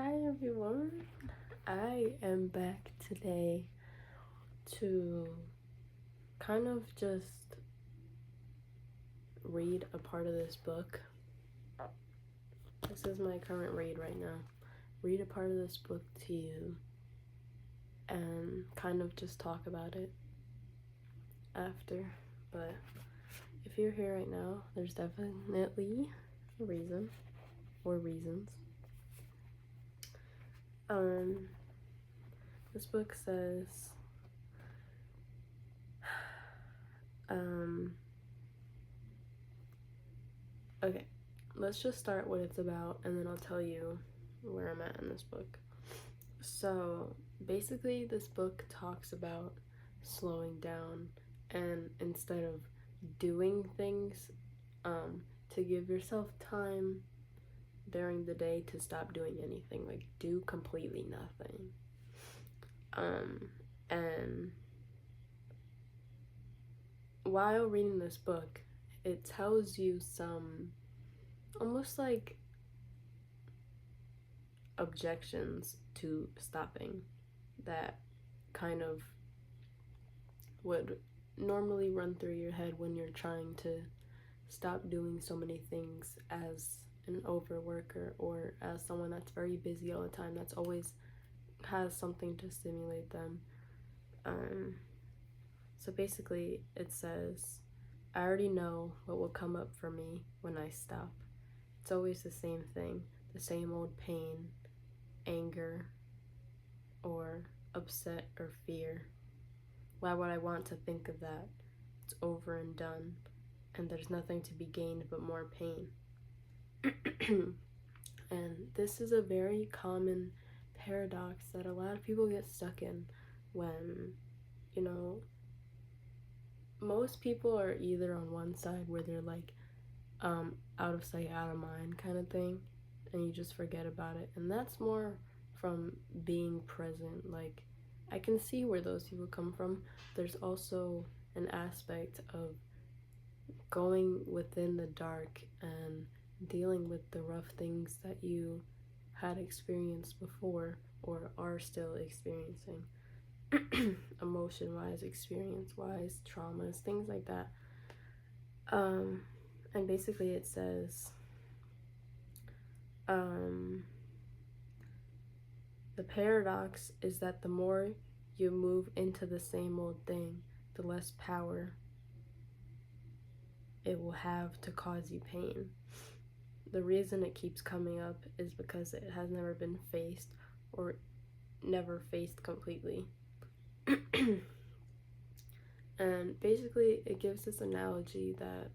Hi everyone, I am back today to kind of just read a part of this book. This is my current read right now. Read a part of this book to you and kind of just talk about it after. But if you're here right now, there's definitely a reason or reasons. This book says, okay, let's just start what it's about and then I'll tell you where I'm at in this book. So basically this book talks about slowing down and instead of doing things, to give yourself time during the day to stop doing anything, like do completely nothing. And while reading this book, it tells you some almost like objections to stopping that kind of would normally run through your head when you're trying to stop doing so many things as an overworker or as someone that's very busy all the time, that's always has something to stimulate them. So basically it says, I already know what will come up for me when I stop. It's always the same thing, the same old pain, anger, or upset or fear. Why would I want to think of that? It's over and done, and there's nothing to be gained but more pain. And this is a very common paradox that a lot of people get stuck in when, most people are either on one side where they're like, out of sight, out of mind kind of thing, and you just forget about it. And that's more from being present. Like, I can see where those people come from. There's also an aspect of going within the dark and dealing with the rough things that you had experienced before or are still experiencing. Emotion-wise, experience-wise, traumas, things like that. And basically it says, the paradox is that the more you move into the same old thing, the less power it will have to cause you pain. The reason it keeps coming up is because it has never been faced or never faced completely. And basically it gives this analogy that,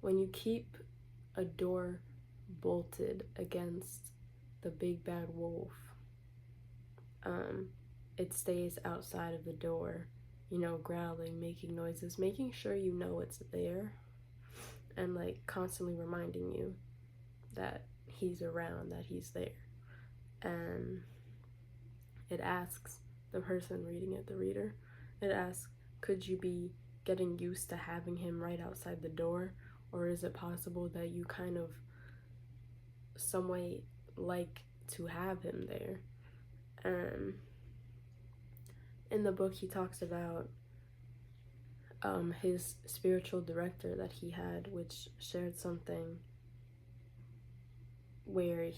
when you keep a door bolted against the big bad wolf, it stays outside of the door, growling, making noises, making sure you know it's there, and like constantly reminding you that he's around, that he's there. And it asks the person reading it, the reader, it asks, could you be getting used to having him right outside the door? Or is it possible that you kind of some way like to have him there? And in the book he talks about his spiritual director that he had, which shared something where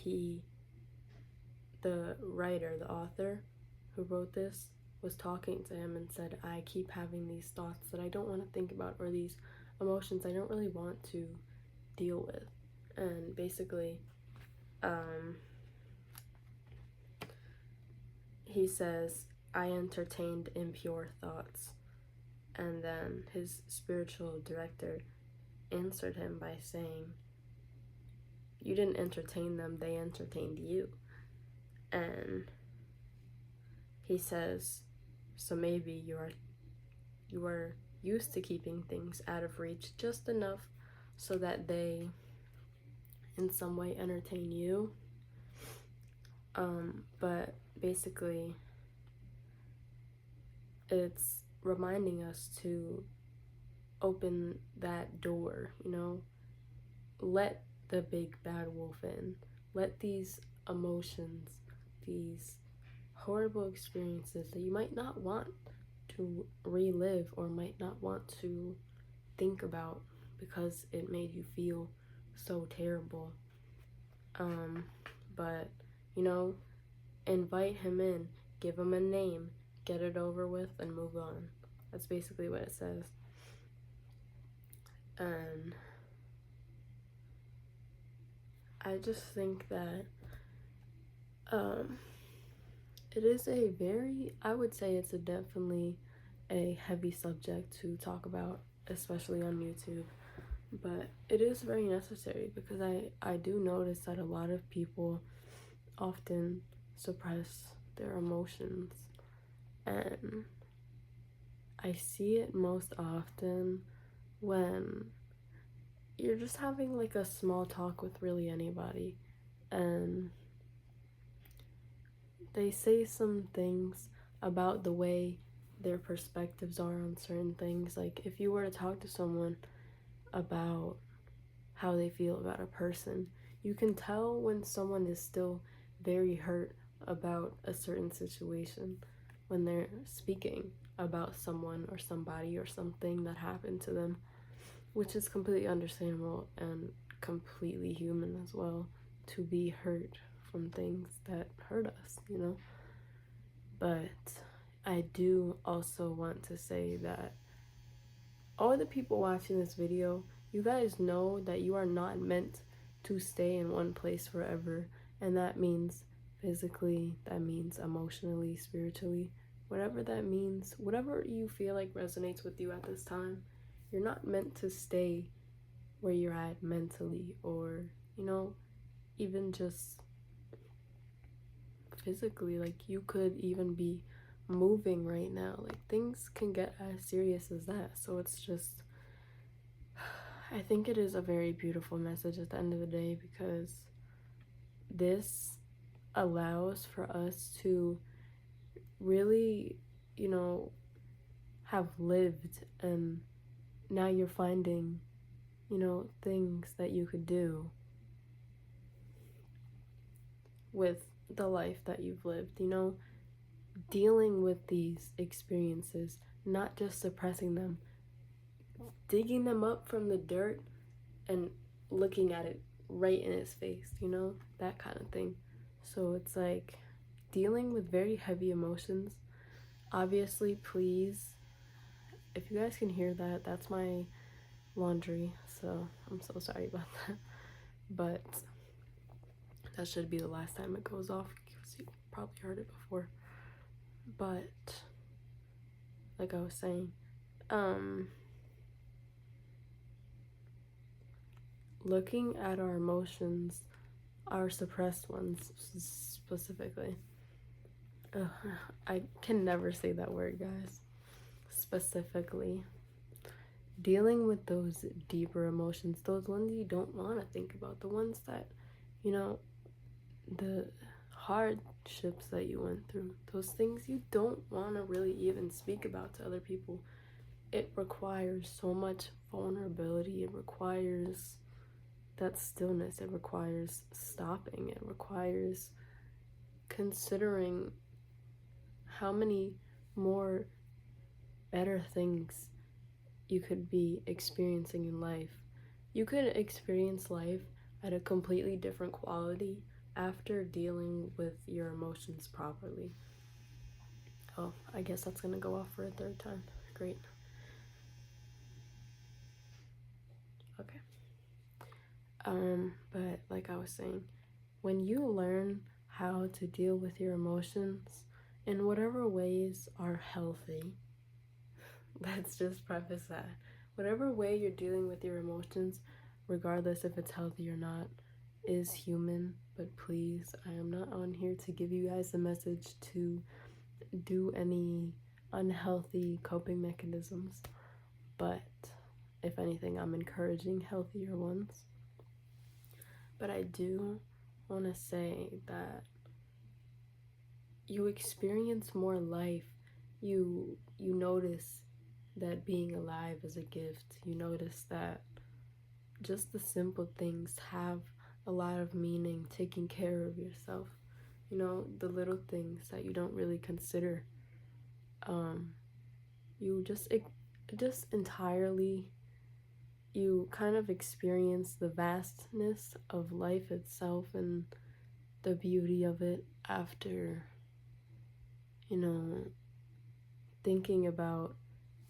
the writer, the author who wrote this, was talking to him and said, I keep having these thoughts that I don't want to think about, or these emotions I don't really want to deal with. And basically, he says, I entertained impure thoughts. And then his spiritual director answered him by saying, you didn't entertain them, they entertained you. And he says, so maybe you are used to keeping things out of reach just enough so that they in some way entertain you. But basically it's reminding us to open that door, let the big bad wolf in. Let these emotions, these horrible experiences that you might not want to relive or might not want to think about because it made you feel so terrible. But, you know, invite him in, give him a name, get it over with, and move on. That's basically what it says. And I just think that it is a very, I would say it's definitely a heavy subject to talk about, especially on YouTube. But it is very necessary because I do notice that a lot of people often suppress their emotions. And I see it most often when you're just having like a small talk with really anybody and they say some things about the way their perspectives are on certain things. Like if you were to talk to someone about how they feel about a person, you can tell when someone is still very hurt about a certain situation when they're speaking about someone or somebody or something that happened to them, which is completely understandable and completely human as well, to be hurt from things that hurt us, you know? But I do also want to say that all the people watching this video, you guys know that you are not meant to stay in one place forever. And that means physically, that means emotionally, spiritually, whatever that means, whatever you feel like resonates with you at this time. You're not meant to stay where you're at mentally or, you know, even just physically. Like you could even be moving right now. Like things can get as serious as that. So it's just, I think it is a very beautiful message at the end of the day because this allows for us to really, you know, have lived, and now you're finding, you know, things that you could do with the life that you've lived, you know, dealing with these experiences, not just suppressing them, digging them up from the dirt and looking at it right in its face, you know, that kind of thing. So it's like dealing with very heavy emotions. Obviously, please, if you guys can hear that, that's my laundry, so I'm so sorry about that. But that should be the last time it goes off because you probably heard it before. But like I was saying, looking at our emotions, our suppressed ones specifically. I can never say that word, guys. Specifically, dealing with those deeper emotions, those ones you don't want to think about, the ones that, you know, the hardships that you went through, those things you don't want to really even speak about to other people. It requires so much vulnerability. It requires that stillness. It requires stopping. It requires considering how many more better things you could be experiencing in life. You could experience life at a completely different quality after dealing with your emotions properly. Oh, I guess that's gonna go off for a third time. Great. Okay. But like I was saying, when you learn how to deal with your emotions in whatever ways are healthy, let's just preface that. Whatever way you're dealing with your emotions, regardless if it's healthy or not, is human. But please, I am not on here to give you guys a message to do any unhealthy coping mechanisms. But if anything, I'm encouraging healthier ones. But I do want to say that you experience more life. You notice that being alive is a gift. You notice that just the simple things have a lot of meaning. Taking care of yourself, the little things that you don't really consider. You just entirely, you kind of experience the vastness of life itself and the beauty of it after, thinking about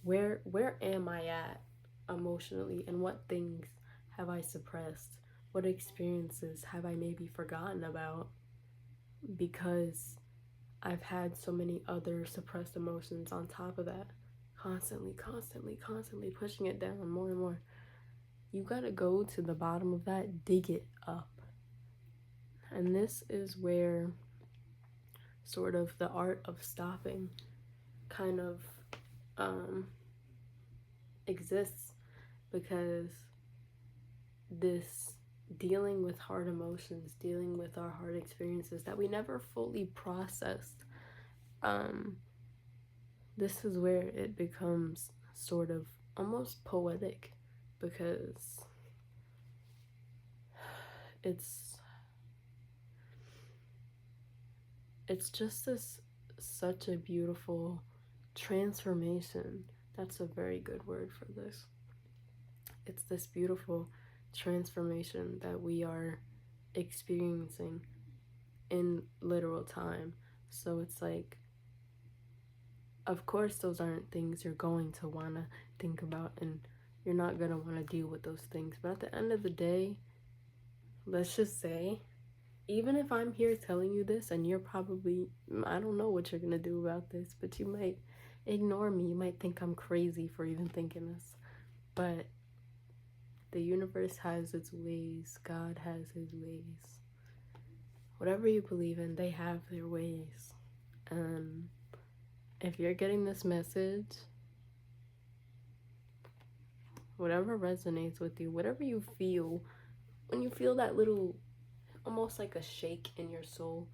where am I at emotionally, and what things have I suppressed, what experiences have I maybe forgotten about because I've had so many other suppressed emotions on top of that, constantly pushing it down more and more. You gotta go to the bottom of that, dig it up. And this is where sort of the art of stopping kind of exists, because this dealing with hard emotions, dealing with our hard experiences that we never fully processed, this is where it becomes sort of almost poetic, because it's just such a beautiful transformation. That's a very good word for this. It's this beautiful transformation that we are experiencing in literal time. So it's like, of course, those aren't things you're going to want to think about, and you're not going to want to deal with those things. But at the end of the day, let's just say, even if I'm here telling you this and you're probably, I don't know what you're going to do about this, but you might ignore me. You might think I'm crazy for even thinking this. But the universe has its ways. God has his ways. Whatever you believe in, they have their ways. And if you're getting this message, whatever resonates with you, whatever you feel, when you feel that little, almost like a shake in your soul,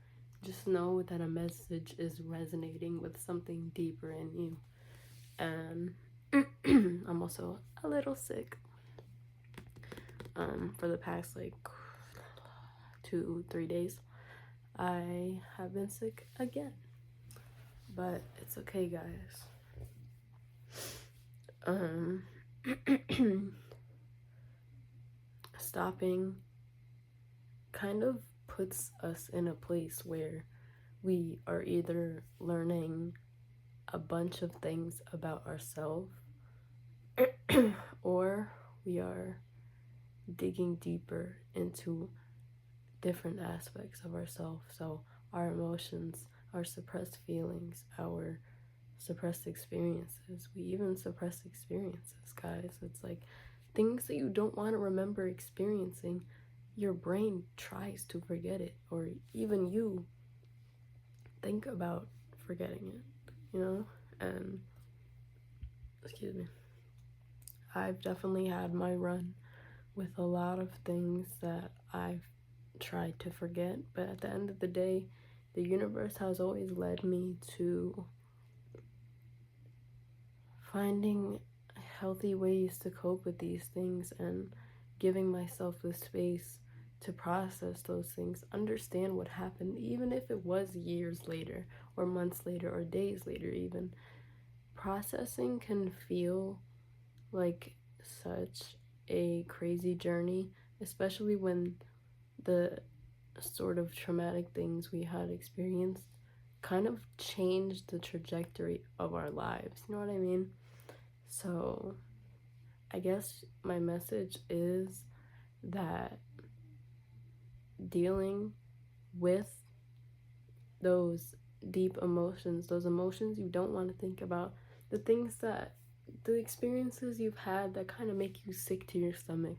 just know that a message is resonating with something deeper in you. And I'm also a little sick. For the past like 2-3 days, I have been sick again. But it's okay, guys. Stopping kind of puts us in a place where we are either learning a bunch of things about ourselves or we are digging deeper into different aspects of ourselves. So our emotions, our suppressed feelings, our suppressed experiences. We even suppress experiences, guys. It's like things that you don't want to remember experiencing, your brain tries to forget it, or even you think about forgetting it, And excuse me, I've definitely had my run with a lot of things that I've tried to forget, but at the end of the day, the universe has always led me to finding healthy ways to cope with these things and giving myself the space to process those things, understand what happened, even if it was years later or months later or days later even. Processing can feel like such a crazy journey, especially when the sort of traumatic things we had experienced kind of changed the trajectory of our lives. You know what I mean? So I guess my message is that dealing with those deep emotions, those emotions you don't want to think about, the experiences you've had that kind of make you sick to your stomach,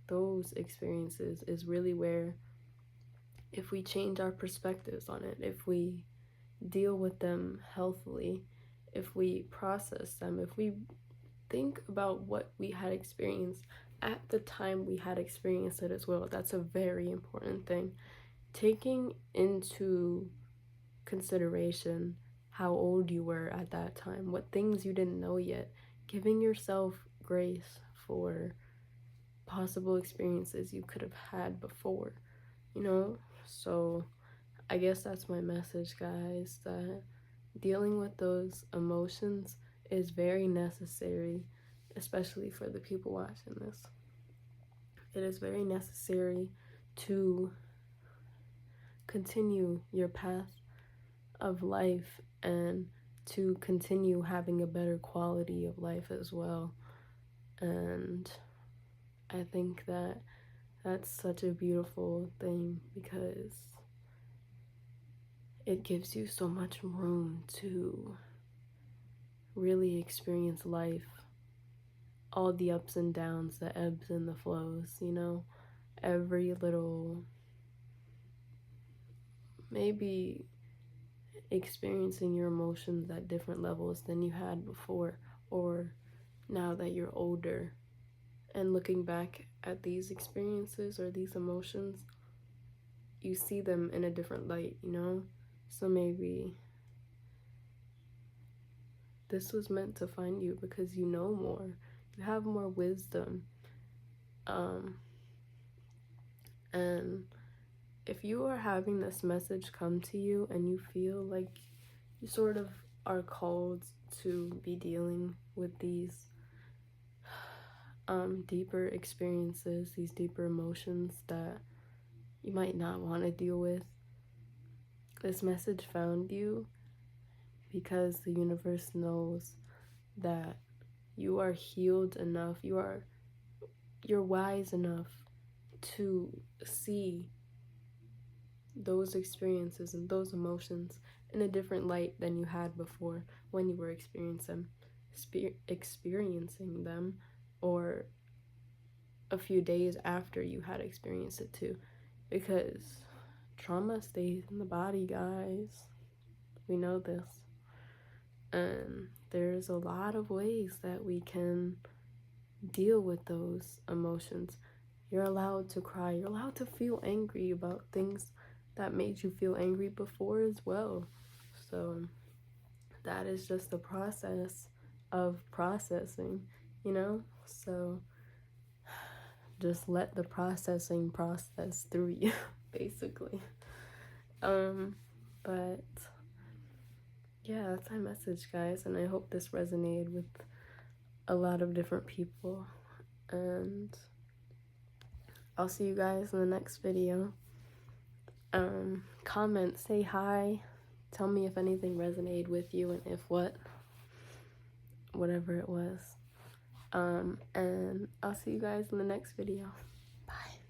those experiences is really where, if we change our perspectives on it, if we deal with them healthily, if we process them, if we think about what we had experienced at the time we had experienced it as well. That's a very important thing. Taking into consideration how old you were at that time, what things you didn't know yet, giving yourself grace for possible experiences you could have had before, you know? So I guess that's my message, guys, that dealing with those emotions is very necessary, especially for the people watching this. It is very necessary to continue your path of life and to continue having a better quality of life as well. And I think that that's such a beautiful thing because it gives you so much room to really experience life, all the ups and downs, the ebbs and the flows, you know, every little, maybe experiencing your emotions at different levels than you had before, or now that you're older and looking back at these experiences or these emotions, you see them in a different light, you know? So maybe this was meant to find you because you know more, you have more wisdom. And if you are having this message come to you and you feel like you sort of are called to be dealing with these deeper experiences, these deeper emotions that you might not want to deal with, this message found you because the universe knows that you are healed enough, you're wise enough to see those experiences and those emotions in a different light than you had before when you were experiencing them, or a few days after you had experienced it too, because trauma stays in the body, guys. We know this. And there's a lot of ways that we can deal with those emotions. You're allowed to cry. You're allowed to feel angry about things that made you feel angry before as well. So that is just the process of processing, you know? So just let the processing process through you, basically. But yeah, that's my message, guys, and I hope this resonated with a lot of different people. And I'll see you guys in the next video. Comment, say hi, tell me if anything resonated with you and if whatever it was. And I'll see you guys in the next video. Bye.